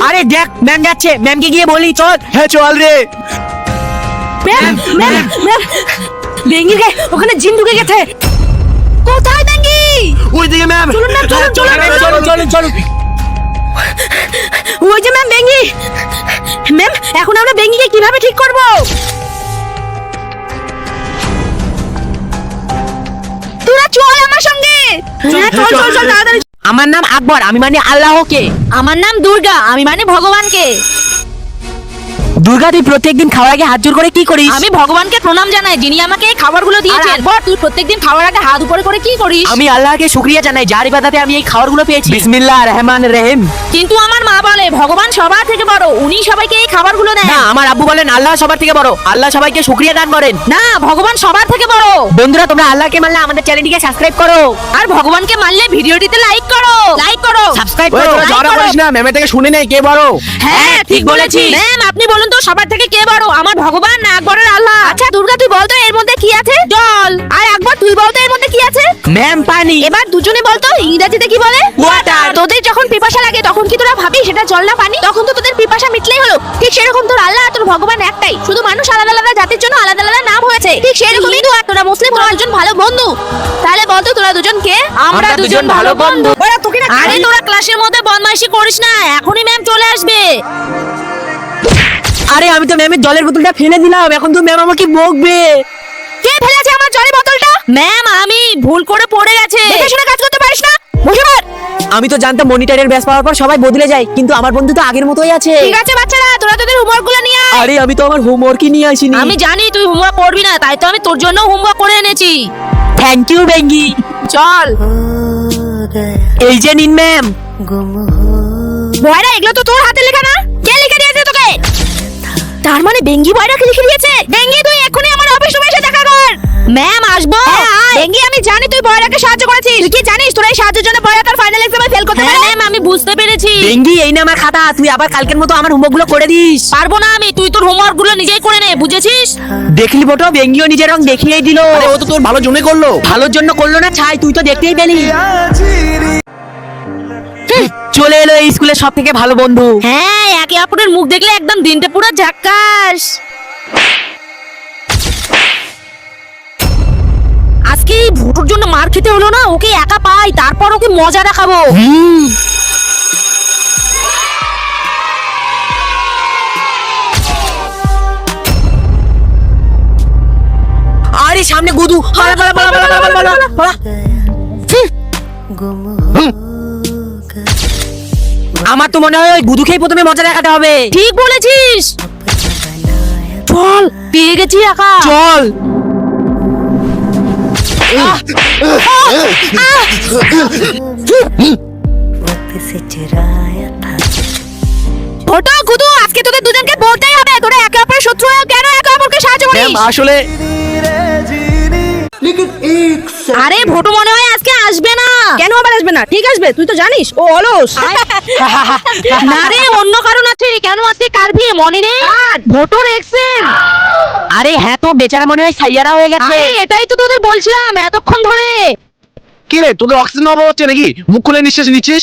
আরে দেখ ম্যাম যাচ্ছে, ম্যামকে গিয়ে বলি চল। হ্যাঁ চল রে। বেঙ্গির গায়ে ওখানে জিন ঢুকে গেছে। কোথায় বেঙ্গি? ওইদিকে ম্যাম। চলুন ম্যাম, চলুন চলুন চলুন চলুন। ওই যে ম্যাম বেঙ্গি। ম্যাম এখন আমরা বেঙ্গিকে কিভাবে ঠিক করব? তোরা চল আমার সঙ্গে। হ্যাঁ চল চল চল তাড়াতাড়ি। আমার নাম আকবর, আমি মানে আল্লাহকে। আমার নাম দুর্গা, আমি মানে ভগবানকে। দুর্গা তুই প্রত্যেকদিন খাওয়ার আগে হাত জোর করে কি করিস? আমি ভগবানকে প্রণাম জানাই যিনি আমাকে এই খাবারগুলো দিয়েছেন। আকবর তুই প্রত্যেকদিন খাওয়ার আগে হাত উপরে করে কি করিস? আমি আল্লাহকে শুকরিয়া জানাই যার ইবাদতে আমি এই খাবারগুলো পেয়েছি। বিসমিল্লাহির রহমানির রহিম। কিন্তু আমার মা বলে ভগবান সবার থেকে বড়, উনি সবাইকে এই খাবারগুলো দেন। না, আমার আব্বু বলেন আল্লাহ সবার থেকে বড়, আল্লাহ সবাইকে শুকরিয়া দান করেন। না, ভগবান সবার থেকে বড়। বন্ধুরা তোমরা আল্লাহকে মানলে আমাদের চ্যানেলটিকে সাবস্ক্রাইব করো, আর ভগবানকে মানলে ভিডিওটিতে লাইক করো, সাবস্ক্রাইব ওই করো। তোরা ঝগড়া করিস না, ম্যামের থেকে শুনে নে কে বড়। হ্যাঁ ঠিক বলেছিস। ম্যাম আপনি বলুন তো সবার থেকে কে বড়, আমার ভগবান না আকবরের আল্লাহ? আচ্ছা দুর্গা তুই বল তো এর মধ্যে কি আছে? জল। আর আকবর তুই বল তো এর মধ্যে কি আছে? ম্যাম পানি। এবার দুজনে বল তো ইংরেজিতে কি বলে? ওয়াটার। তোদের যখন পিপাসা লাগে তখন কি তোরা ভাবিস সেটা জল না পানি? তখন তো তোদের পিপাসা মিটলেই হলো। ঠিক সেরকম তোর আল্লাহ আর তোর ভগবান একটাই, শুধু মানুষ আলাদা আলাদা জাতির জন্য আলাদা আলাদা নাম হয়েছে। ঠিক সেরকমই তো তোরা মুসলিম, তোরা দুজন ভালো বন্ধু। তাহলে বল তো তোরা দুজন কে? আমরা দুজন ভালো বন্ধু। আরে তোরা ক্লাসের মধ্যে বদমাইশি করিস না, এখনই ম্যাম চলে আসবে। আরে আমি তো ম্যামের জলের বোতলটা ফেলে দিলাম, এখন তো ম্যাম আমাকে বকবে। কে ফেলেছে আমার জলের বোতলটা? ম্যাম আমি ভুল করে পড়ে গেছে। দেখে শুনে কাজ করতে পারিস না? বসে পড়। আমি তো জানতাম মনিটরের ব্যাস পাওয়ার পর সবাই বদলে যায়, কিন্তু আমার বন্ধু তো আগের মতোই আছে। ঠিক আছে বাচ্চারা, তোরা তোদের হোমওয়ার্কগুলো নিয়ে আয়। আরে আমি তো আমার হোমওয়ার্কই নিয়ে আসিনি। আমি জানি তুই হোমওয়ার্ক করবি না, তাই তো আমি তোর জন্য হোমওয়ার্ক করে এনেছি। থ্যাংক ইউ বেঙ্গি। চল। এই যে নিন ম্যাম। বয়রা এগুলো তো তোর হাতে লেখা না? কে লিখে দিয়েছে তোকে? তার মানে বেঙ্গি বয়রাকে লিখে দিয়েছে? বেঙ্গি তুই এখনি আমার অফিস রুমে এসে দেখা কর। ম্যাম আসবো? বেঙ্গি আমি জানি তুই বয়রাকে সাহায্য করেছিস। তুই কি জানিস তোর এই সাহায্যের জন্য বয়রা তার ফাইনাল এক্সামে ফেল করতে পারে? ম্যাম আমি বুঝতে পেরেছি। বেঙ্গি এই না আমার খাতা, তুই আবার কালকের মতো আমার হোমওয়ার্কগুলো করে দিস। পারবো না আমি, তুই তোর হোমওয়ার্কগুলো নিজেই করে নে, বুঝেছিস? দেখলি বটো, বেঙ্গিও নিজের রং দেখিয়েই দিল। আরে ও তো তোর ভালো জন্য করলো। ভালোর জন্য করলো না ছাই, তুই তো দেখতেই পেলি। চলে এলো এই স্কুলের সব থেকে ভালো বন্ধু। হ্যাঁ একে অপরের মুখ দেখলে একদম দিনটা পুরো ঝাক্কাস। আজকে এই ভুটুর জন্য মার খেতে হলো না, ওকে একা পাই তারপর ওকে মজা দেখাবো। আরে সামনে গুদু। পালা পালা পালা পালা পালা পালা পালা। আমার তো মনে হয় ওই গুদু খেয়ে প্রথমে মজা দেখাতে হবে। ঠিক বলেছিস, চল পেয়ে গেছি একা। চল। ভোটো গুদু আজকে তোদের দুজনকে বলতেই হবে তোরা একে অপরের শত্রু হয়ে কেন একে অপরকে সাহায্য করিস? ম্যাম আসলে আরে ভোটো মনে হয় আজকে আসবে না। কেন আবার আসবে না? ঠিক আসবে, তুই তো জানিস ও অলস। না রে অন্য কারণ আছে। কেন আজকে কার বিয়ে মনে নেই? ভোটোর এক্সেন। আরে হ্যাঁ তো বেচারা মনে হয় সাইয়ারা হয়ে গেছে। আরে এটাই তো তোদের বলছিলাম এতক্ষণ ধরে। কি রে তোদের অক্সিজেন অভাব হচ্ছে নাকি? মুখ খুলে নিঃশ্বাস নিচ্ছিস?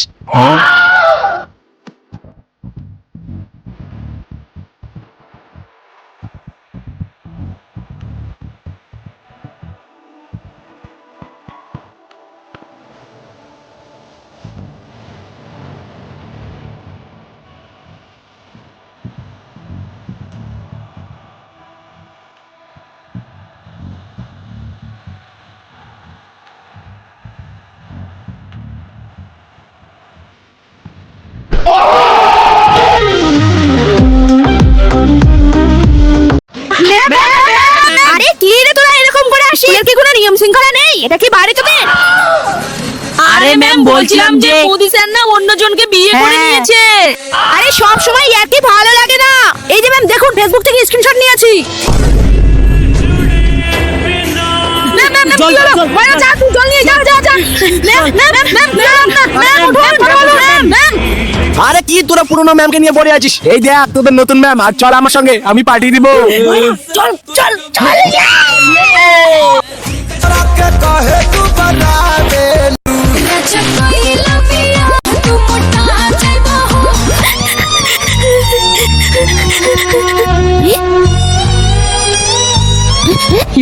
আরে কি রে তোরা এরকম করে আসিস? এর কি কোনো নিয়ম শৃঙ্খলা নেই? এটা কি বাড়ি তোদের? আরে ম্যাম বলছিলাম যে মোদি স্যার না অন্যজনকে বিয়ে করে হ্যাঁ। নিয়েছে। আরে সব সময় আর কি ভালো লাগে না। এই যে ম্যাম দেখুন ফেসবুক থেকে স্ক্রিনশট নিয়েছি। ম্যাম ম্যাম ম্যাম কি হলো? বড় যা তুই জল নিয়ে যা যা যা। Ma'am ma'am ma'am ma'am ma'am ma'am ma'am ma'am আরে কি কি তোরা পুরনো ম্যামকে নিয়ে পড়ে আছিস? এই দেখ তোদের নতুন ম্যাম, আর চল আমার সঙ্গে, আমি পার্টি দিব। চল চল চল কি